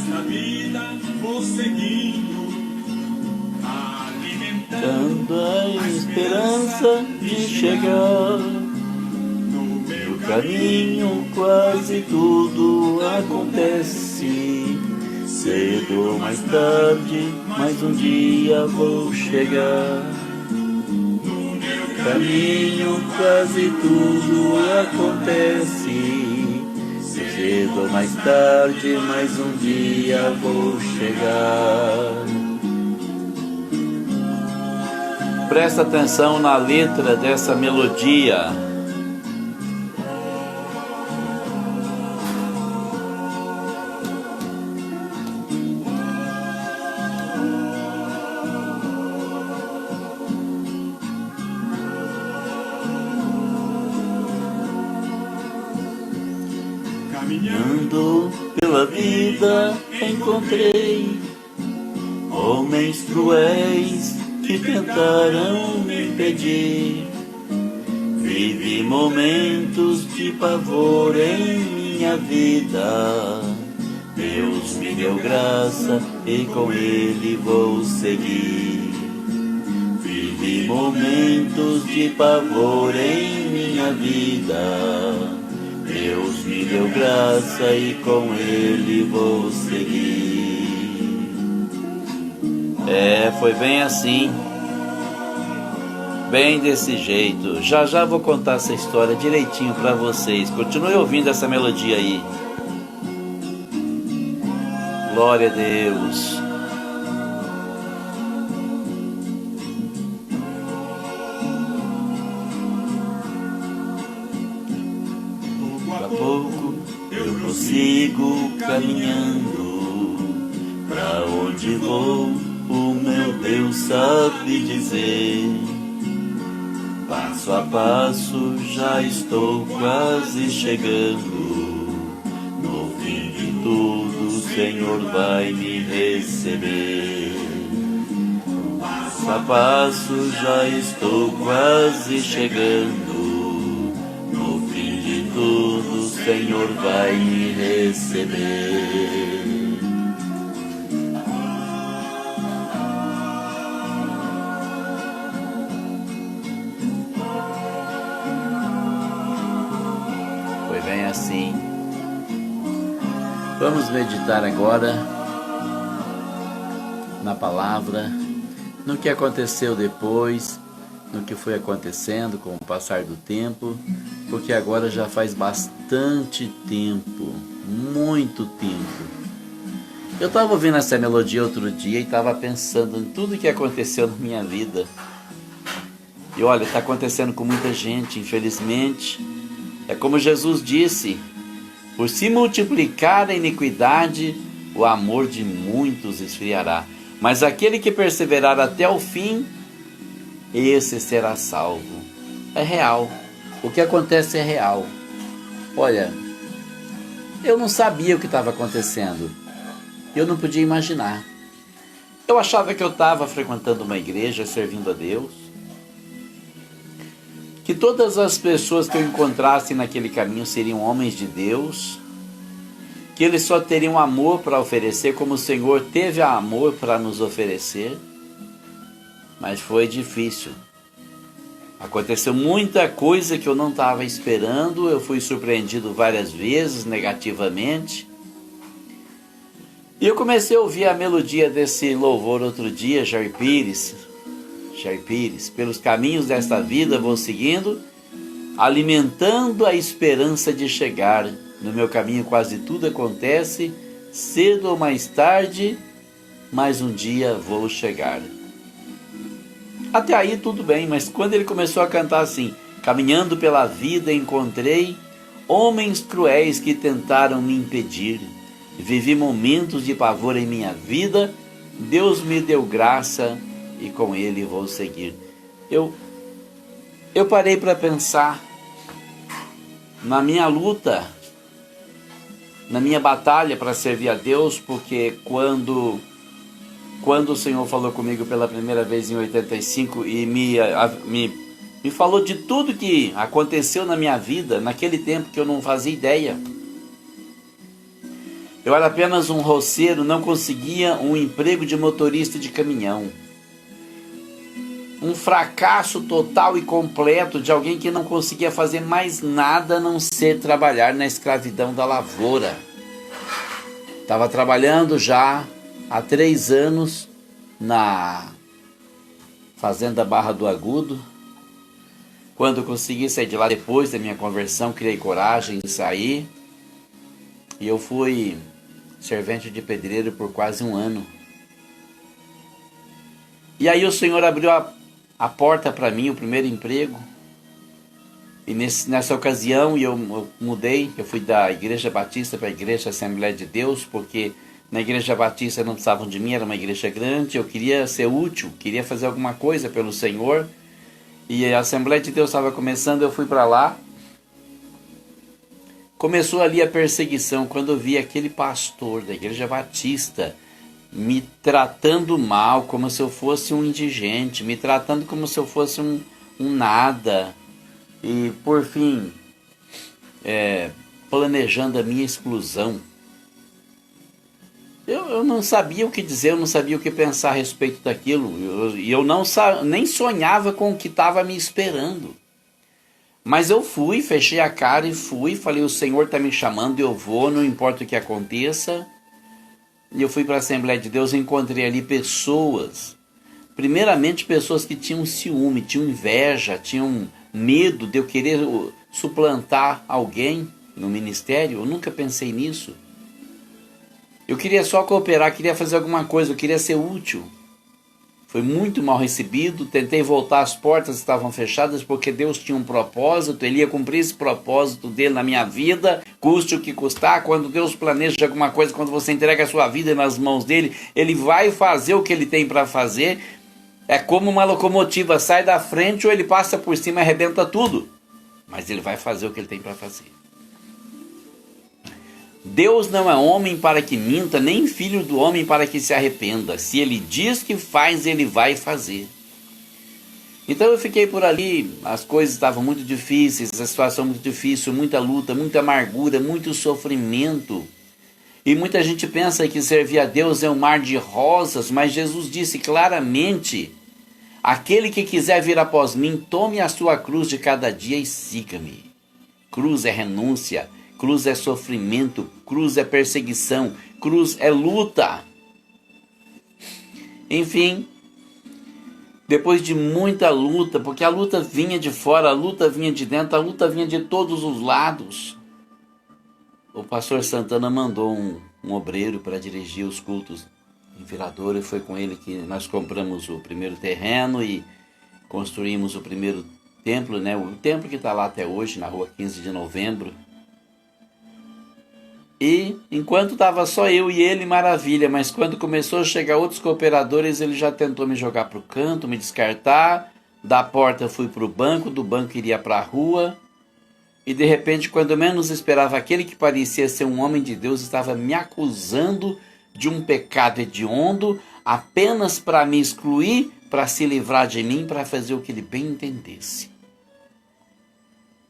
nesta vida vou seguindo, dando a esperança de chegar. no meu No caminho quase tudo acontece, cedo ou mais tarde, mais um dia vou chegar. No caminho quase tudo acontece, cedo ou mais tarde, mais um dia vou chegar. Presta atenção na letra dessa melodia. Caminhando pela vida encontrei homens cruéis que tentaram me impedir. Vivi momentos de pavor em minha vida. Deus me deu graça e com Ele vou seguir. Vivi momentos de pavor em minha vida. Deus me deu graça e com Ele vou seguir. Foi bem assim, bem desse jeito. Já já vou contar essa história direitinho para vocês. Continue ouvindo essa melodia aí. Glória a Deus. Pouco a pouco eu prossigo caminhando. Pra onde vou, o meu Deus sabe dizer. Passo a passo já estou quase chegando. No fim de tudo o Senhor vai me receber. Passo a passo já estou quase chegando. No fim de tudo o Senhor vai me receber. Bem assim. Vamos meditar agora na palavra, no que aconteceu depois, no que foi acontecendo com o passar do tempo, porque agora já faz bastante tempo, muito tempo. Eu estava ouvindo essa melodia outro dia e estava pensando em tudo que aconteceu na minha vida. E olha, está acontecendo com muita gente, infelizmente. É como Jesus disse: por se multiplicar a iniquidade, o amor de muitos esfriará. Mas aquele que perseverar até o fim, esse será salvo. É real. O que acontece é real. Olha, eu não sabia o que estava acontecendo. Eu não podia imaginar. Eu achava que eu estava frequentando uma igreja, servindo a Deus. Que todas as pessoas que eu encontrasse naquele caminho seriam homens de Deus, que eles só teriam amor para oferecer, como o Senhor teve amor para nos oferecer. Mas foi difícil. Aconteceu muita coisa que eu não estava esperando, eu fui surpreendido várias vezes, negativamente. E eu comecei a ouvir a melodia desse louvor outro dia, Jair Pires, pelos caminhos desta vida vou seguindo, alimentando a esperança de chegar. No meu caminho quase tudo acontece, cedo ou mais tarde, mas um dia vou chegar. Até aí tudo bem, mas quando ele começou a cantar assim: caminhando pela vida encontrei homens cruéis que tentaram me impedir. Vivi momentos de pavor em minha vida, Deus me deu graça e com Ele vou seguir. Eu parei para pensar na minha luta, na minha batalha para servir a Deus, porque quando o Senhor falou comigo pela primeira vez em 85 e me falou de tudo que aconteceu na minha vida, naquele tempo que eu não fazia ideia. Eu era apenas um roceiro, não conseguia um emprego de motorista de caminhão. Um fracasso total e completo de alguém que não conseguia fazer mais nada a não ser trabalhar na escravidão da lavoura. Estava trabalhando já há 3 anos na Fazenda Barra do Agudo. Quando eu consegui sair de lá depois da minha conversão, criei coragem em sair. E eu fui servente de pedreiro por quase 1 ano. E aí o Senhor abriu a porta para mim, o primeiro emprego. E nessa ocasião eu mudei, eu fui da Igreja Batista para a Igreja Assembleia de Deus, porque na Igreja Batista não precisavam de mim, era uma igreja grande, eu queria ser útil, queria fazer alguma coisa pelo Senhor. E a Assembleia de Deus estava começando, eu fui para lá. Começou ali a perseguição, quando eu vi aquele pastor da Igreja Batista me tratando mal, como se eu fosse um indigente, me tratando como se eu fosse um nada. E, por fim, planejando a minha exclusão. Eu não sabia o que dizer, eu não sabia o que pensar a respeito daquilo. Eu nem sonhava com o que estava me esperando. Mas eu fui, fechei a cara e fui, falei, o Senhor está me chamando, eu vou, não importa o que aconteça. E eu fui para a Assembleia de Deus e encontrei ali pessoas, primeiramente pessoas que tinham ciúme, tinham inveja, tinham medo de eu querer suplantar alguém no ministério. Eu nunca pensei nisso. Eu queria só cooperar, queria fazer alguma coisa, eu queria ser útil. Foi muito mal recebido, tentei voltar, as portas estavam fechadas porque Deus tinha um propósito, Ele ia cumprir esse propósito dele na minha vida, custe o que custar. Quando Deus planeja alguma coisa, quando você entrega a sua vida nas mãos dele, Ele vai fazer o que Ele tem para fazer. É como uma locomotiva, sai da frente ou Ele passa por cima e arrebenta tudo. Mas Ele vai fazer o que Ele tem para fazer. Deus não é homem para que minta, nem filho do homem para que se arrependa. Se Ele diz que faz, Ele vai fazer. Então eu fiquei por ali, as coisas estavam muito difíceis, a situação muito difícil, muita luta, muita amargura, muito sofrimento. E muita gente pensa que servir a Deus é um mar de rosas, mas Jesus disse claramente, aquele que quiser vir após mim, tome a sua cruz de cada dia e siga-me. Cruz é renúncia, cruz é sofrimento, cruz é perseguição, cruz é luta. Enfim, depois de muita luta, porque a luta vinha de fora, a luta vinha de dentro, a luta vinha de todos os lados, o pastor Santana mandou um obreiro para dirigir os cultos em Viradouro, e foi com ele que nós compramos o primeiro terreno e construímos o primeiro templo, né? O templo que está lá até hoje, na rua 15 de novembro. E enquanto estava só eu e ele, maravilha, mas quando começou a chegar outros cooperadores, ele já tentou me jogar para o canto, me descartar. Da porta fui para o banco, do banco iria para a rua. E de repente, quando menos esperava, aquele que parecia ser um homem de Deus estava me acusando de um pecado hediondo, apenas para me excluir, para se livrar de mim, para fazer o que ele bem entendesse.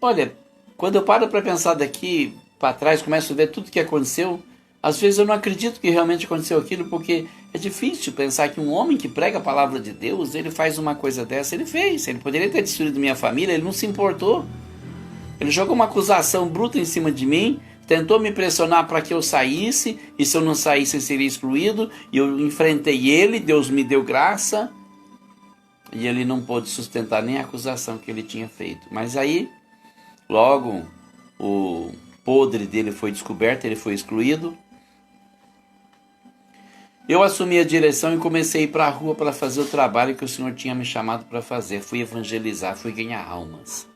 Olha, quando eu paro para pensar daqui para trás, começo a ver tudo o que aconteceu, às vezes eu não acredito que realmente aconteceu aquilo, porque é difícil pensar que um homem que prega a palavra de Deus, ele faz uma coisa dessa. Ele fez, ele poderia ter destruído minha família, ele não se importou. Ele jogou uma acusação bruta em cima de mim, tentou me pressionar para que eu saísse, e se eu não saísse eu seria excluído, e eu enfrentei ele, Deus me deu graça, e ele não pôde sustentar nem a acusação que ele tinha feito. Mas aí, logo, o podre dele foi descoberto, ele foi excluído. Eu assumi a direção e comecei a ir para a rua para fazer o trabalho que o Senhor tinha me chamado para fazer. Fui evangelizar, fui ganhar almas.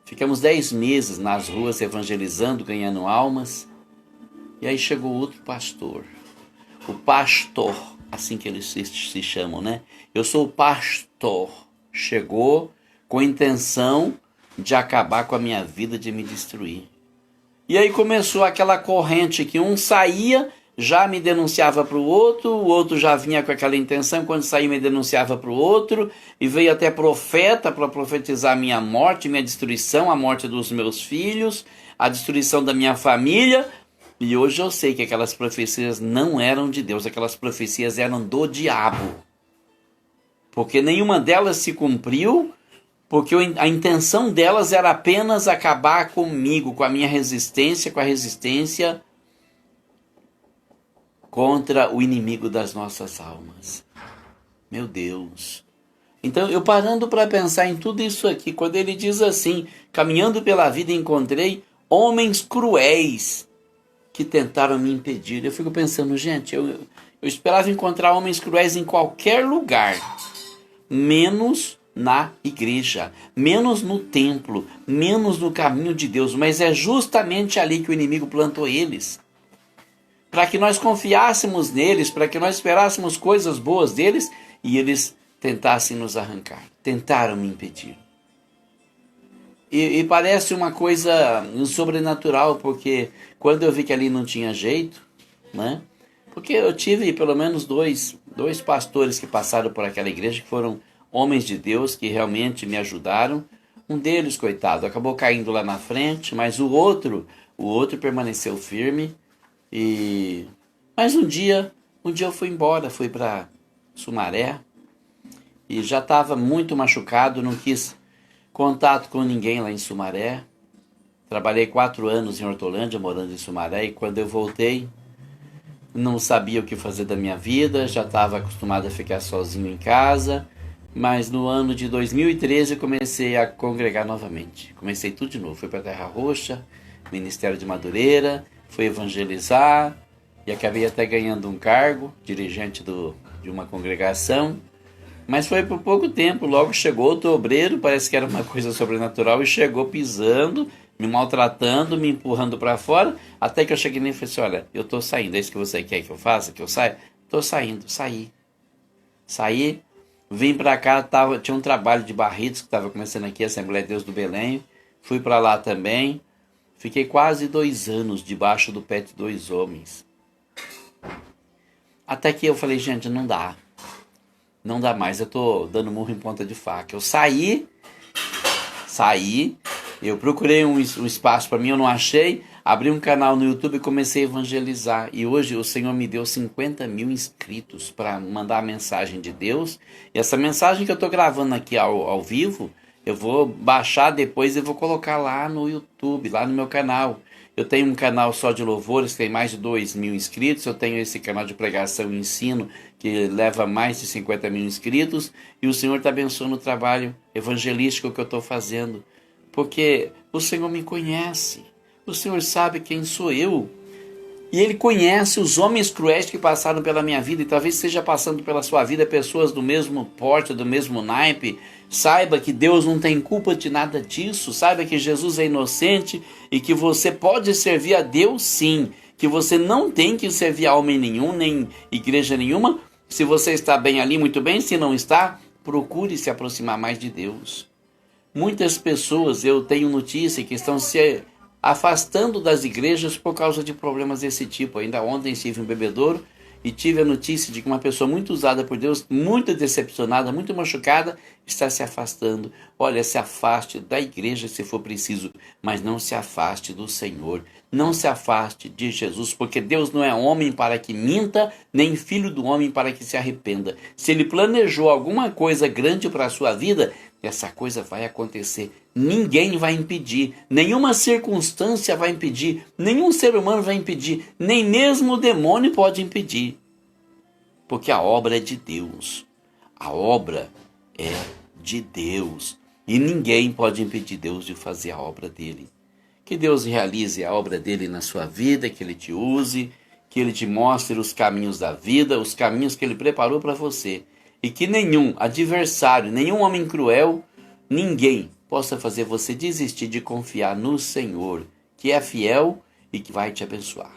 Ficamos 10 meses nas ruas evangelizando, ganhando almas. E aí chegou outro pastor. O pastor, assim que eles se chamam, né? Eu sou o pastor. Chegou com a intenção de acabar com a minha vida, de me destruir. E aí começou aquela corrente que um saía, já me denunciava para o outro já vinha com aquela intenção, quando saía me denunciava para o outro, e veio até profeta para profetizar a minha morte, minha destruição, a morte dos meus filhos, a destruição da minha família. E hoje eu sei que aquelas profecias não eram de Deus, aquelas profecias eram do diabo. Porque nenhuma delas se cumpriu, porque a intenção delas era apenas acabar comigo, com a minha resistência, com a resistência contra o inimigo das nossas almas. Meu Deus. Então, eu parando para pensar em tudo isso aqui, quando ele diz assim, caminhando pela vida encontrei homens cruéis que tentaram me impedir. Eu fico pensando, gente, eu esperava encontrar homens cruéis em qualquer lugar, menos na igreja, menos no templo, menos no caminho de Deus, mas é justamente ali que o inimigo plantou eles. Para que nós confiássemos neles, para que nós esperássemos coisas boas deles, e eles tentassem nos arrancar, tentaram me impedir. E parece uma coisa sobrenatural, porque quando eu vi que ali não tinha jeito, né? Porque eu tive pelo menos dois pastores que passaram por aquela igreja, que foram homens de Deus, que realmente me ajudaram. Um deles, coitado, acabou caindo lá na frente, mas o outro permaneceu firme. Mas um dia eu fui embora, fui para Sumaré, e já estava muito machucado, não quis contato com ninguém lá em Sumaré. Trabalhei 4 anos em Hortolândia, morando em Sumaré, e quando eu voltei, não sabia o que fazer da minha vida, já estava acostumado a ficar sozinho em casa, mas no ano de 2013 eu comecei a congregar novamente. Comecei tudo de novo, fui para Terra Roxa, Ministério de Madureira, fui evangelizar, e acabei até ganhando um cargo, dirigente de uma congregação. Mas foi por pouco tempo, logo chegou outro obreiro, parece que era uma coisa sobrenatural, e chegou pisando, me maltratando, me empurrando para fora, até que eu cheguei nele e falei assim, olha, eu estou saindo, é isso que você quer que eu faça, que eu saia? Estou saindo, saí, vim para cá, tinha um trabalho de Barretos, que estava começando aqui, a Assembleia de Deus do Belém, fui para lá também, fiquei quase 2 anos debaixo do pé de 2 homens. Até que eu falei, gente, não dá mais, eu tô dando murro em ponta de faca. Eu saí, eu procurei um espaço para mim, eu não achei, abri um canal no YouTube e comecei a evangelizar. E hoje o Senhor me deu 50 mil inscritos para mandar a mensagem de Deus. E essa mensagem que eu tô gravando aqui ao vivo, eu vou baixar depois e vou colocar lá no YouTube, lá no meu canal. Eu tenho um canal só de louvores, que tem mais de 2 mil inscritos. Eu tenho esse canal de pregação e ensino, que leva mais de 50 mil inscritos. E o Senhor está abençoando o trabalho evangelístico que eu estou fazendo. Porque o Senhor me conhece. O Senhor sabe quem sou eu. E Ele conhece os homens cruéis que passaram pela minha vida. E talvez esteja passando pela sua vida pessoas do mesmo porte, do mesmo naipe. Saiba que Deus não tem culpa de nada disso. Saiba que Jesus é inocente e que você pode servir a Deus sim. Que você não tem que servir a homem nenhum, nem igreja nenhuma. Se você está bem ali, muito bem. Se não está, procure se aproximar mais de Deus. Muitas pessoas, eu tenho notícia, que estão se afastando das igrejas por causa de problemas desse tipo. Ainda ontem estive em Bebedouro e tive a notícia de que uma pessoa muito usada por Deus, muito decepcionada, muito machucada, está se afastando. Olha, se afaste da igreja se for preciso, mas não se afaste do Senhor. Não se afaste de Jesus, porque Deus não é homem para que minta, nem filho do homem para que se arrependa. Se Ele planejou alguma coisa grande para a sua vida, essa coisa vai acontecer. Ninguém vai impedir, nenhuma circunstância vai impedir, nenhum ser humano vai impedir, nem mesmo o demônio pode impedir. Porque a obra é de Deus. A obra é de Deus. E ninguém pode impedir Deus de fazer a obra dele. Que Deus realize a obra dele na sua vida, que Ele te use, que Ele te mostre os caminhos da vida, os caminhos que Ele preparou para você. E que nenhum adversário, nenhum homem cruel, ninguém possa fazer você desistir de confiar no Senhor, que é fiel e que vai te abençoar.